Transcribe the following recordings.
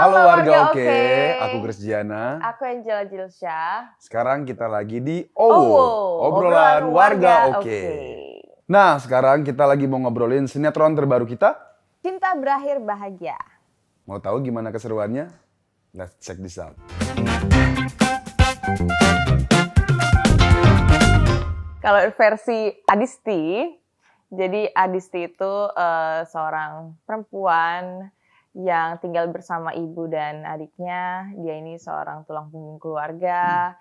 Halo warga oke, Oke. aku Krisdiana. Aku Angela Jilsyah. Sekarang kita lagi di obrolan warga oke. Nah, sekarang kita lagi mau ngobrolin sinetron terbaru kita. Cinta Berakhir Bahagia. Mau tahu gimana keseruannya? Let's check this out. Kalau versi Adisti, jadi Adisti itu seorang perempuan yang tinggal bersama ibu dan adiknya. Dia ini seorang tulang punggung keluarga,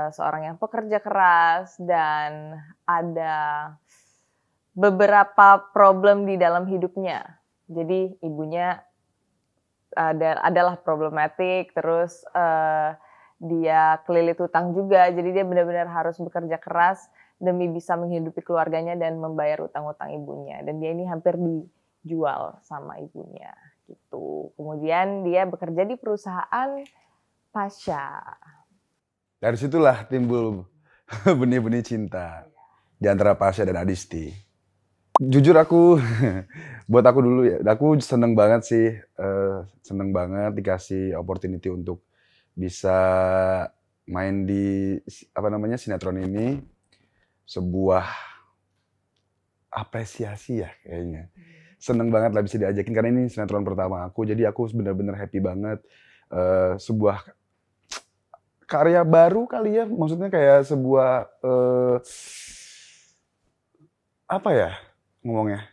seorang yang pekerja keras dan ada beberapa problem di dalam hidupnya. Jadi ibunya adalah problematik, terus dia kelilit hutang juga. Jadi dia benar-benar harus bekerja keras demi bisa menghidupi keluarganya dan membayar utang-utang ibunya. Dan dia ini hampir dijual sama ibunya gitu. Kemudian dia bekerja di perusahaan Pasha. Dari situlah timbul benih-benih cinta di antara Pasha dan Adisti. Jujur buat aku dulu ya, aku seneng banget sih, seneng banget dikasih opportunity untuk bisa main di sinetron ini. Sebuah apresiasi ya kayaknya. Seneng banget lah bisa diajakin karena ini sinetron pertama aku, jadi aku benar-benar happy banget. Sebuah karya baru kali ya, maksudnya kayak sebuah apa ya ngomongnya?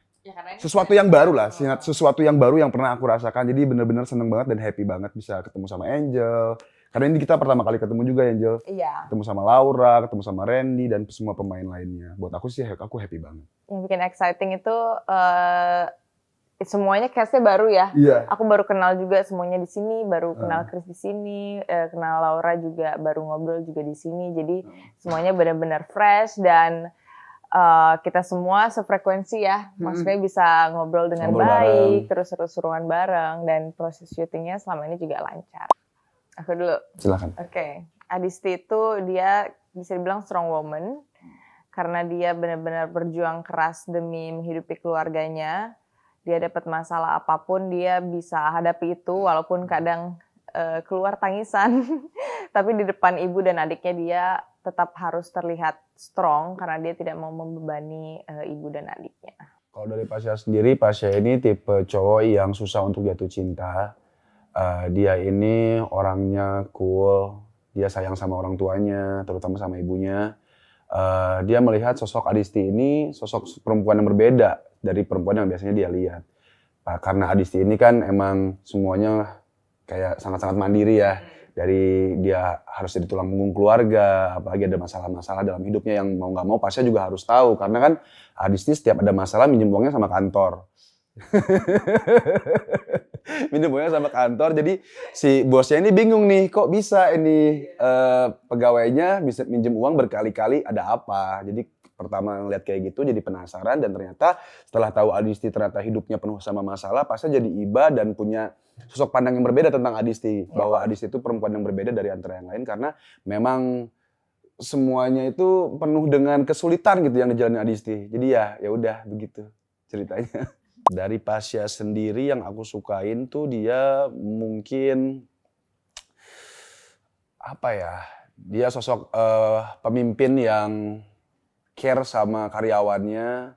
Sesuatu yang baru lah, sesuatu yang baru yang pernah aku rasakan. Jadi benar-benar seneng banget dan happy banget bisa ketemu sama Angel. Karena ini kita pertama kali ketemu juga Angel. Iya. Ketemu sama Laura, ketemu sama Randy dan semua pemain lainnya. Buat aku sih aku happy banget. Yang bikin exciting itu semuanya cast-nya baru ya. Iya. Aku baru kenal juga semuanya di sini, baru kenal Chris di sini, kenal Laura juga, baru ngobrol juga di sini. Jadi semuanya benar-benar fresh dan kita semua sefrekuensi ya. Maksudnya bisa ngobrol dengan baik, terus seru-seruan bareng dan proses syutingnya selama ini juga lancar. Aku dulu. Silakan. Oke. Adisti itu dia bisa dibilang strong woman karena dia benar-benar berjuang keras demi menghidupi keluarganya. Dia dapat masalah apapun dia bisa hadapi itu walaupun kadang keluar tangisan. Tapi di depan ibu dan adiknya dia tetap harus terlihat strong karena dia tidak mau membebani ibu dan adiknya. Kalau dari Pasha sendiri, Pasha ini tipe cowok yang susah untuk jatuh cinta. Dia ini orangnya cool, dia sayang sama orang tuanya, terutama sama ibunya. Dia melihat sosok Adisti ini sosok perempuan yang berbeda dari perempuan yang biasanya dia lihat. Karena Adisti ini kan emang semuanya kayak sangat-sangat mandiri ya. Dari dia harus jadi tulang punggung keluarga, apalagi ada masalah-masalah dalam hidupnya yang mau nggak mau Pasha juga harus tahu. Karena kan Adisti setiap ada masalah minjem uangnya sama kantor. Minjem uangnya sama kantor, jadi si bosnya ini bingung nih, kok bisa ini pegawainya bisa minjem uang berkali-kali, ada apa? Jadi pertama ngeliat kayak gitu jadi penasaran dan ternyata setelah tahu Adisti ternyata hidupnya penuh sama masalah, Pasha jadi iba dan punya sosok pandang yang berbeda tentang Adisti. Bahwa Adisti itu perempuan yang berbeda dari antara yang lain karena memang semuanya itu penuh dengan kesulitan gitu yang dijalani Adisti. Jadi ya udah begitu ceritanya. Dari Pasha sendiri yang aku sukain tuh dia mungkin apa ya? Dia sosok pemimpin yang care sama karyawannya.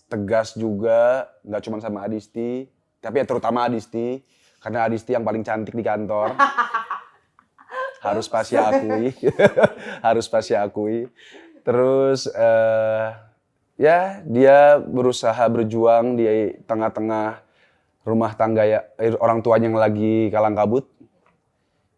Tegas juga, nggak cuma sama Adisti, tapi ya terutama Adisti. Karena Adisti yang paling cantik di kantor. Harus Pasha akui. Harus Pasha akui. Terus ya dia berusaha berjuang di tengah-tengah rumah tangga ya, orang tuanya yang lagi kalang kabut,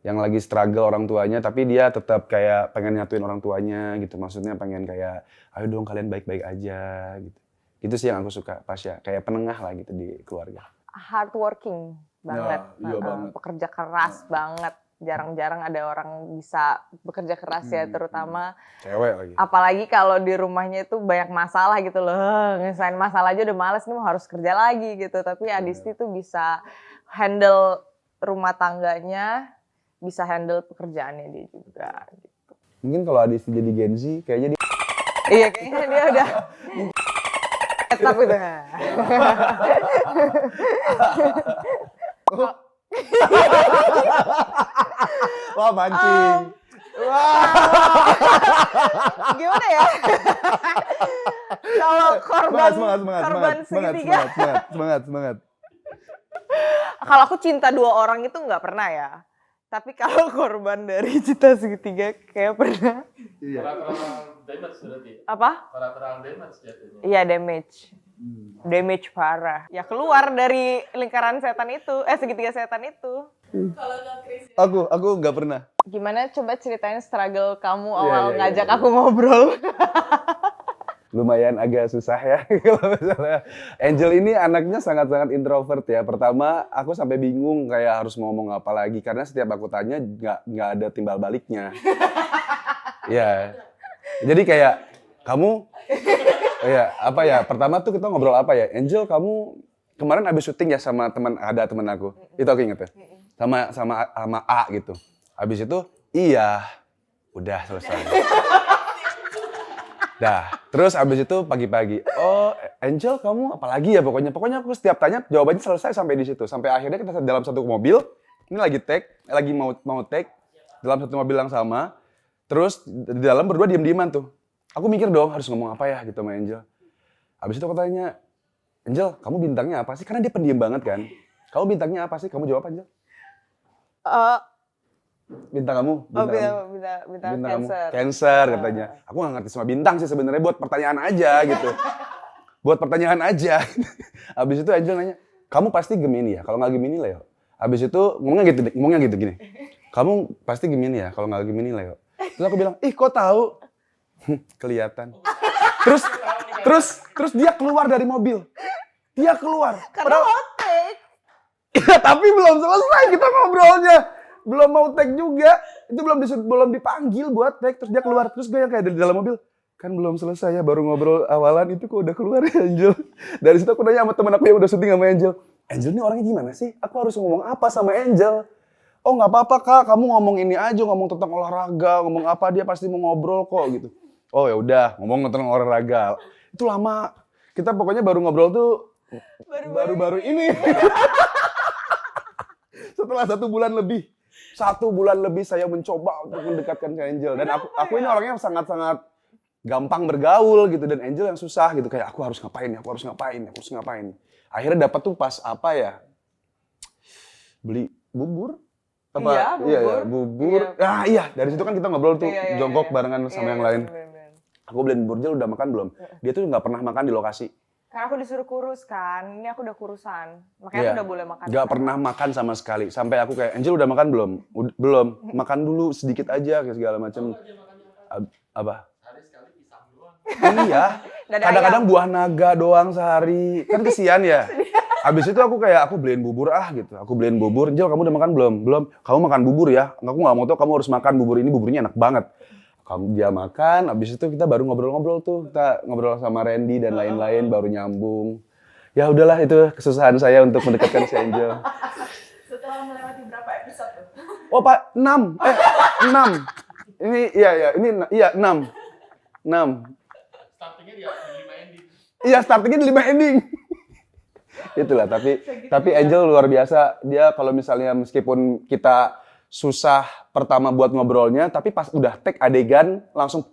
yang lagi struggle orang tuanya, tapi dia tetap kayak pengen nyatuin orang tuanya gitu, maksudnya pengen kayak ayo dong kalian baik-baik aja gitu. Itu sih yang aku suka Pasha, kayak penengah lah gitu di keluarga. Hardworking banget, iya banget. Pekerja keras banget. Jarang-jarang ada orang bisa bekerja keras ya, terutama cewek lagi. Apalagi kalau di rumahnya itu banyak masalah gitu loh. Ngelesain masalah aja udah males nih, harus kerja lagi gitu. Tapi Adisti tuh bisa handle rumah tangganya, bisa handle pekerjaannya dia juga gitu. Mungkin kalau Adisti jadi Gen Z kayaknya dia Iya, kayaknya dia udah tetap gitu. Wah, mancing. Wah. Gimana ya? Kalau korban segitiga. Semangat. Kalau aku cinta 2 orang itu nggak pernah ya. Tapi kalau korban dari cinta segitiga kayak pernah. Iya. Collateral damage berarti. Apa? Collateral damage jatuhnya. Iya, damage. Damage parah. Ya keluar dari lingkaran setan itu, segitiga setan itu. Kalau nggak Chris, Aku nggak pernah. Gimana coba ceritain struggle kamu Iya, awal iya, ngajak iya. aku ngobrol. Lumayan agak susah ya kalau misalnya. Angel ini anaknya sangat-sangat introvert ya. Pertama, aku sampai bingung kayak harus ngomong apa lagi karena setiap aku tanya nggak ada timbal baliknya. Ya. Jadi kayak kamu ya apa ya? Pertama tuh kita ngobrol apa ya? Angel, kamu kemarin abis syuting ya sama ada teman aku. Itu aku inget ya. Sama A gitu. Habis itu iya. Udah selesai. Dah, terus abis itu pagi-pagi, oh Angel kamu apalagi ya pokoknya aku setiap tanya jawabannya selesai sampai di situ, sampai akhirnya kita dalam satu mobil, ini lagi mau take dalam satu mobil yang sama, terus di dalam berdua diem-dieman tuh, aku mikir dong harus ngomong apa ya gitu sama Angel, abis itu aku tanya, Angel kamu bintangnya apa sih? Karena dia pendiam banget kan, kamu bintangnya apa sih? Kamu jawab Angel. Bintang kamu? Bintang Kamu Cancer. Cancer katanya. Aku nggak ngerti sama bintang sih sebenarnya, buat pertanyaan aja gitu. Buat pertanyaan aja. Habis itu Angel nanya, kamu pasti Gemini ya? Kalau nggak Gemini Leo. Habis itu ngomongnya gitu gini. Kamu pasti Gemini ya? Kalau nggak Gemini Leo. Terus aku bilang, ih kok tahu? Kelihatan. Terus dia keluar dari mobil. Dia keluar. Karena take. Ya, tapi belum selesai kita ngobrolnya. Belum mau tag juga. Itu belum dipanggil buat tag. Terus dia keluar. Terus gue yang kayak di dalam mobil. Kan belum selesai ya, baru ngobrol awalan itu kok udah keluar ya Angel. Dari situ aku nanya sama temen aku yang udah syuting sama Angel. Angel ini orangnya gimana sih? Aku harus ngomong apa sama Angel? Oh nggak apa-apa kak, kamu ngomong ini aja, ngomong tentang olahraga, ngomong apa dia pasti mau ngobrol kok gitu. Oh ya udah, ngomong tentang olahraga. Itu lama. Kita pokoknya baru ngobrol tuh baru-baru ini. Setelah 1 bulan lebih. 1 bulan lebih saya mencoba untuk mendekatkan ke Angel. Dan aku ini orangnya sangat-sangat gampang bergaul gitu. Dan Angel yang susah gitu. Kayak aku harus ngapain. Akhirnya dapat tuh pas apa ya? Beli bubur? Apa? Iya, bubur. Iya, bubur. Iya. Iya. Dari situ kan kita ngobrol tuh Iya, jongkok iya. barengan sama yang lain. Bener. Aku beliin bubur, Jel udah makan belum? Dia tuh nggak pernah makan di lokasi. Karena aku disuruh kurus kan, ini aku udah kurusan. Makanya Iya. aku udah boleh makan. Gak pernah makan sama sekali. Sampai aku kayak, Angel udah makan belum? Belum. Makan dulu sedikit aja kayak segala macam. Apa? Hari sekali pisang doang. Iya. Dada Kadang-kadang ayam. buah naga doang sehari. Kan kesian ya. Abis itu aku kayak, aku beliin bubur gitu. Aku beliin bubur. Angel kamu udah makan belum? Belum. Kamu makan bubur ya. Aku gak mau tau kamu harus makan bubur ini. Buburnya enak banget. Dia makan, abis itu kita baru ngobrol-ngobrol tuh. Kita ngobrol sama Randy dan lain-lain, baru nyambung. Ya udahlah itu kesusahan saya untuk mendekatkan si Angel. setelah melewati berapa episode tuh? Oh Pak, 6. 6. Ini iya 6. 6. Startingnya dia di 5 ending. Iya, startingnya di 5 ending. Itulah, tapi Angel luar biasa. Dia kalau misalnya meskipun kita susah pertama buat ngobrolnya, tapi pas udah take adegan langsung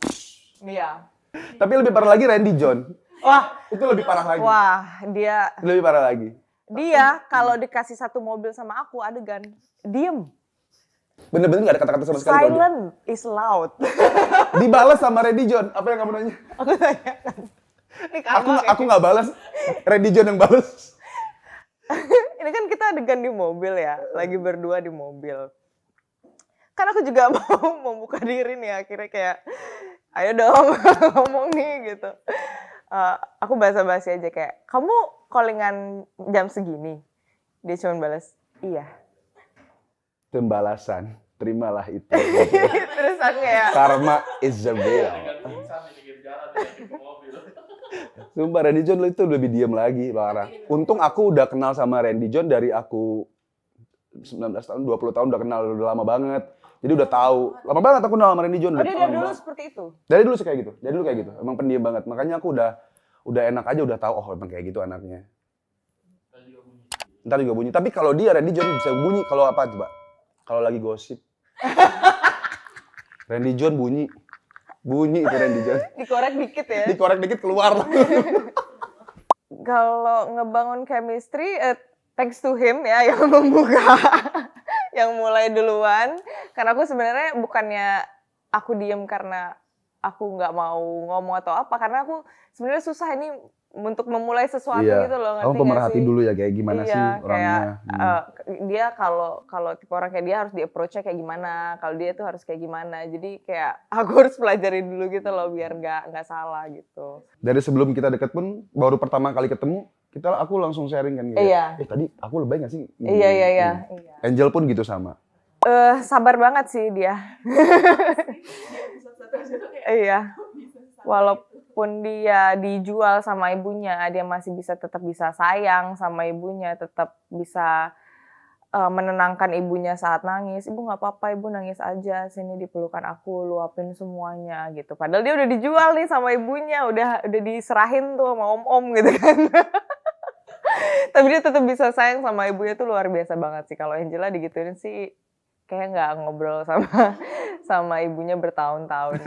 Iya. Tapi lebih parah lagi Randy John. Wah, Itu lebih parah lagi. wah, dia Lebih parah lagi. kalau dikasih satu mobil sama aku adegan, diem. Bener-bener gak ada kata-kata sama sekali. kalau dia. Silent is loud. Dibalas sama Randy John. Apa yang kamu nanya? Aku tanya. Ini karma Aku nggak balas. Randy John yang balas. Ini kan kita adegan di mobil ya, lagi berdua di mobil. Kan aku juga mau membuka diri nih, akhirnya kayak, ayo dong ngomong nih gitu. Aku basa-basi aja kayak, kamu callingan jam segini? Dia cuma balas, iya. Pembalasan. Terimalah itu. Terus aku kayak, Karma is the real. Dengan pingsan di pinggir jalan dia ke mobil. Sumpah Randy John itu lebih diem lagi, parah. Untung aku udah kenal sama Randy John dari aku 19 tahun, 20 tahun udah kenal, udah lama banget. Jadi udah tahu. Lama banget aku kenal sama Randy John. oh dia dari Lama dulu banget. seperti itu? Dari dulu sih kayak gitu. Dari dulu kayak gitu. Emang pendiam banget. Makanya aku udah enak aja, udah tahu oh emang kayak gitu anaknya. Tadi juga bunyi. Ntar juga bunyi. Tapi kalau dia Randy John bisa bunyi kalau apa coba? Kalau lagi gosip. Randy John bunyi itu Randy John. Dikorek dikit ya. Dikorek dikit keluar. Kalau ngebangun chemistry, thanks to him ya yang membuka, yang mulai duluan. Karena aku sebenarnya bukannya aku diem karena aku nggak mau ngomong atau apa, karena aku sebenarnya susah ini untuk memulai sesuatu gitu loh, ngerti Kamu nggak pemerhati sih? dulu ya kayak gimana Iya, sih orangnya. kayak dia kalau tipe orang kayak dia harus di approach-nya kayak gimana, kalau dia tuh harus kayak gimana. Jadi kayak aku harus pelajari dulu gitu loh biar nggak salah gitu. Dari sebelum kita deket pun baru pertama kali ketemu aku langsung sharing kan kayak, Iya. tadi aku lebay nggak sih? Iya. Angel pun gitu sama. Sabar banget sih dia. Episode satu aja tuh kayak Iya. bisa sampai Walaupun dia dijual sama ibunya, dia masih tetap bisa sayang sama ibunya, tetap bisa menenangkan ibunya saat nangis. Ibu nggak apa-apa, ibu nangis aja, sini dipelukan aku, luapin semuanya gitu. Padahal dia udah dijual nih sama ibunya, udah diserahin tuh sama om-om gitu kan. Tapi dia tetap bisa sayang sama ibunya tuh luar biasa banget sih. Kalau Angela digituin sih kayak nggak ngobrol sama ibunya bertahun-tahun.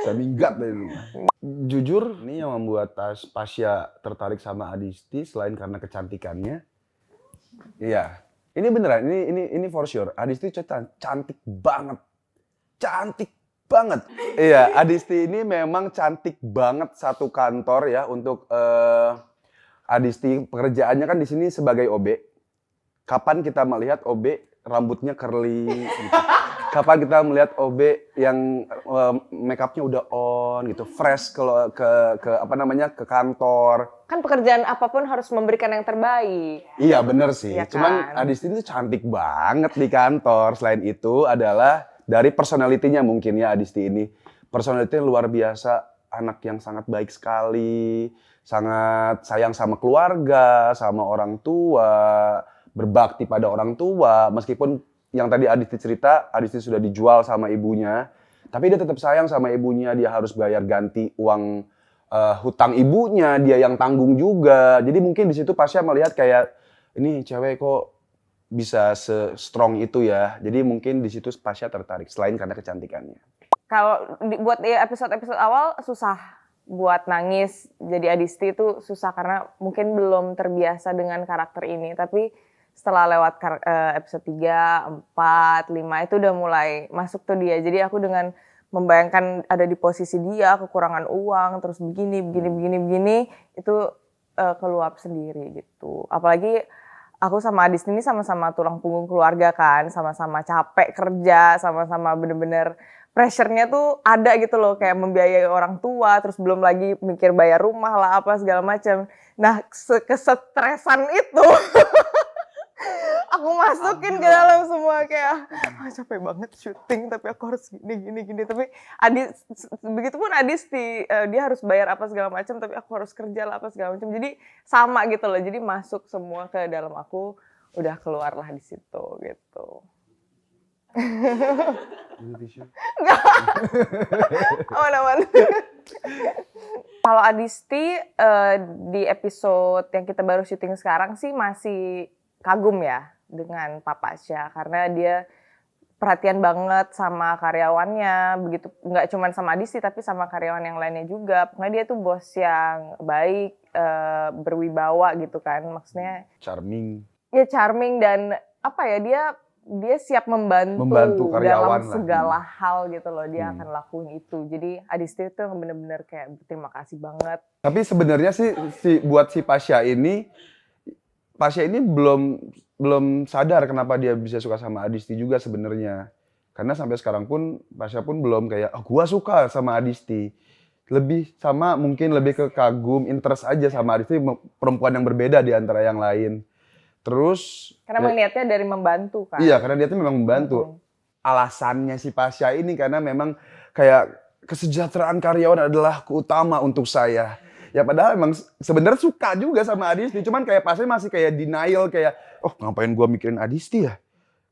Saya minggat dari dulu. Jujur, ini yang membuat Pasha tertarik sama Adisti selain karena kecantikannya. Iya, ini beneran, ini for sure. Adisti cantik banget, cantik banget. Iya, Adisti ini memang cantik banget satu kantor ya untuk Adisti. Pekerjaannya kan di sini sebagai OB. Kapan kita melihat OB rambutnya curly gitu. Kapan kita melihat OB yang make up-nya udah on gitu, fresh kalau ke kantor. Kan pekerjaan apapun harus memberikan yang terbaik. Iya bener sih, Iya cuman kan? Adisti itu cantik banget di kantor. Selain itu adalah dari personality-nya mungkin ya Adisti ini. Personality-nya luar biasa, anak yang sangat baik sekali, sangat sayang sama keluarga, sama orang tua, berbakti pada orang tua. Meskipun yang tadi Adisti cerita, Adisti sudah dijual sama ibunya, tapi dia tetap sayang sama ibunya. Dia harus bayar ganti uang hutang ibunya, dia yang tanggung juga. Jadi mungkin di situ Pasha melihat kayak, ini cewek kok bisa se-strong itu ya. Jadi mungkin di situ Pasha tertarik, selain karena kecantikannya. Kalau buat episode-episode awal susah buat nangis jadi Adisti itu susah karena mungkin belum terbiasa dengan karakter ini. Tapi setelah lewat episode 3, 4, 5 itu udah mulai masuk tuh dia. Jadi aku dengan membayangkan ada di posisi dia, kekurangan uang, terus begini, itu keluap sendiri gitu. Apalagi aku sama Adis ini sama-sama tulang punggung keluarga kan, sama-sama capek kerja, sama-sama bener-bener pressure-nya tuh ada gitu loh, kayak membiayai orang tua, terus belum lagi mikir bayar rumah lah apa segala macam. Nah, kesetresan itu aku masukin ke dalam semua kayak capek banget syuting tapi aku harus gini. Tapi Adis begitupun Adis dia harus bayar apa segala macam tapi aku harus kerja lah apa segala macam. Jadi sama gitu loh. Jadi masuk semua ke dalam aku, udah keluarlah di situ gitu. Aman. Kalau Adisti di episode yang kita baru syuting sekarang sih masih kagum ya dengan Pak Pasha karena dia perhatian banget sama karyawannya, begitu nggak cuma sama Adisti tapi sama karyawan yang lainnya juga. Pokoknya dia tuh bos yang baik, berwibawa gitu kan, maksudnya. Charming. Ya charming dan apa ya dia siap membantu karyawan dalam segala hal gitu loh, dia akan lakuin itu. Jadi Adisti itu bener-bener kayak berterima kasih banget. Tapi sebenarnya sih buat si Pasha ini belum sadar kenapa dia bisa suka sama Adisti juga sebenarnya. Karena sampai sekarang pun Pasha pun belum kayak gua suka sama Adisti. Mungkin lebih ke kagum, interest aja sama Adisti, perempuan yang berbeda di antara yang lain. Terus Karena niatnya dari membantu kan. Iya, karena dia tuh memang membantu. Alasannya si Pasha ini karena memang kayak kesejahteraan karyawan adalah keutama untuk saya. Ya padahal emang sebenarnya suka juga sama Adisti, cuman kayak Pasha masih kayak denial, kayak ngapain gua mikirin Adisti ya?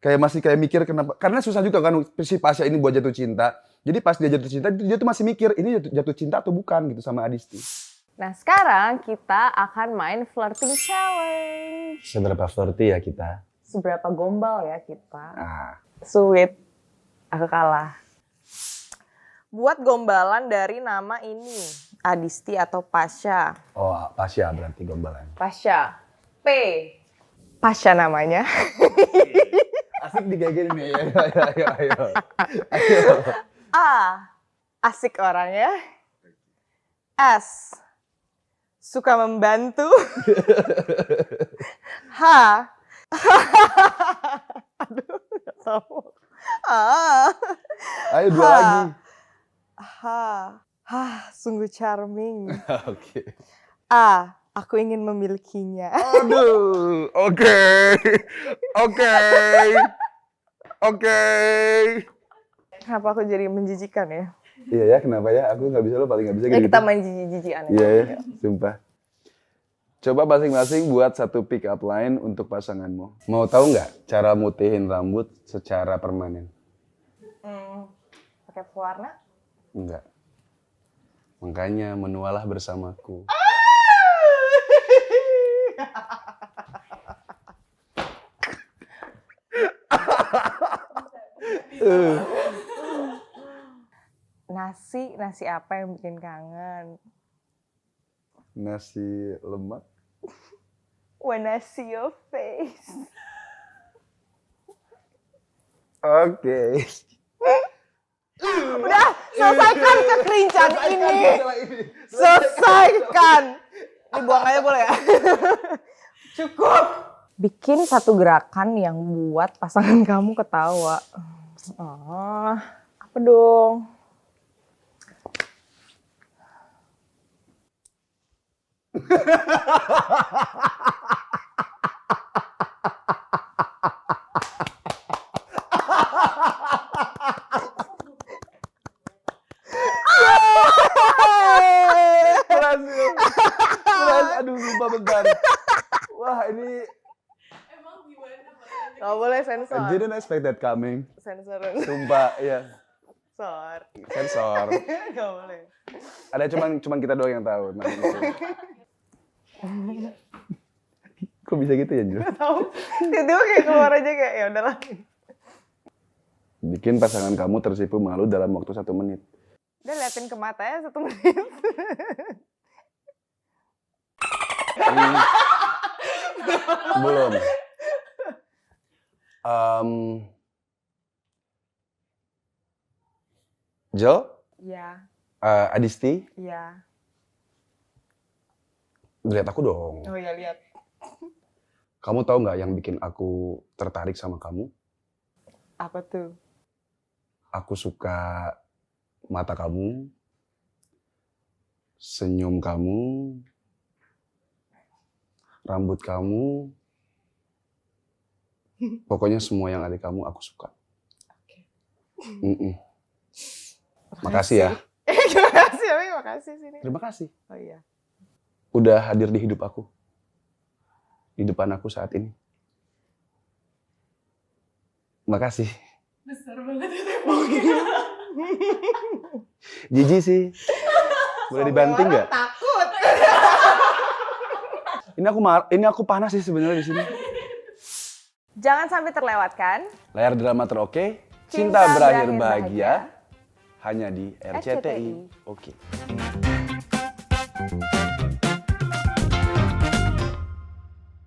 Kayak masih kayak mikir kenapa, karena susah juga kan si Pasha ini buat jatuh cinta. Jadi pas dia jatuh cinta, dia tuh masih mikir ini jatuh cinta atau bukan gitu sama Adisti. Nah sekarang kita akan main flirting challenge. Seberapa flirty ya kita? seberapa gombal ya kita. Ah, Sweet, aku kalah. Buat gombalan dari nama ini, Adisti atau Pasha? oh Pasha berarti gombalan. Pasha. P. Pasha namanya. Asik digagalin nih, ayo. A. Asik orangnya. S. Suka membantu. H. Aduh, gak tahu. Ayo dua lagi. Sungguh charming. Oke. A. Aku ingin memilikinya. Aduh, oke. Kenapa aku jadi menjijikan ya? Iya ya, kenapa ya? Aku nggak bisa, lo paling nggak bisa Ya gitu. kita main jijik-jijikan Iya ya. ya, sumpah. Coba masing-masing buat satu pick up line untuk pasanganmu. Mau tahu nggak cara mutihin rambut secara permanen? Pakai pewarna? Enggak. Makanya menualah bersamaku. Nasi apa yang bikin kangen? Nasi lemak. When I see your face. Oke. Udah, selesaikan kekerincan ini. Selesaikan. Dibuang aja boleh ya? Cukup. Bikin satu gerakan yang buat pasangan kamu ketawa. Apa dong? Berhasil. Aduh, lupa bentar. Wah, ini Emang gimana? Gak boleh I sensor. didn't expect that coming. Sensoran. Sumpah, iya. Sorry. Sensor. Gak boleh. Ada cuman kita doang yang tahu. Emang itu. Kok bisa gitu ya, Jul? Tahu. Tiba-tiba kayak keluar aja kayak ya udahlah. Bikin pasangan kamu tersipu malu dalam waktu 1 menit. Udah liatin ke matanya 1 menit. Belum. Jo, Iya, Adisti, iya. lihat aku dong. Oh iya lihat. Kamu tahu nggak yang bikin aku tertarik sama kamu? Apa tuh? Aku suka mata kamu, senyum kamu, rambut kamu, pokoknya semua yang ada di kamu aku suka. Makasih ya. Makasih, makasih sini. Terima kasih. Oh iya. Udah hadir di hidup aku. Di depan aku saat ini. Makasih. Besar banget ya temboknya. Jijik sih. Boleh dibanting nggak? Takut. Ini aku panas sih sebenarnya di sini. Jangan sampai terlewatkan. Layar drama teroke, cinta berakhir bahagia, hanya di RCTI. Oke.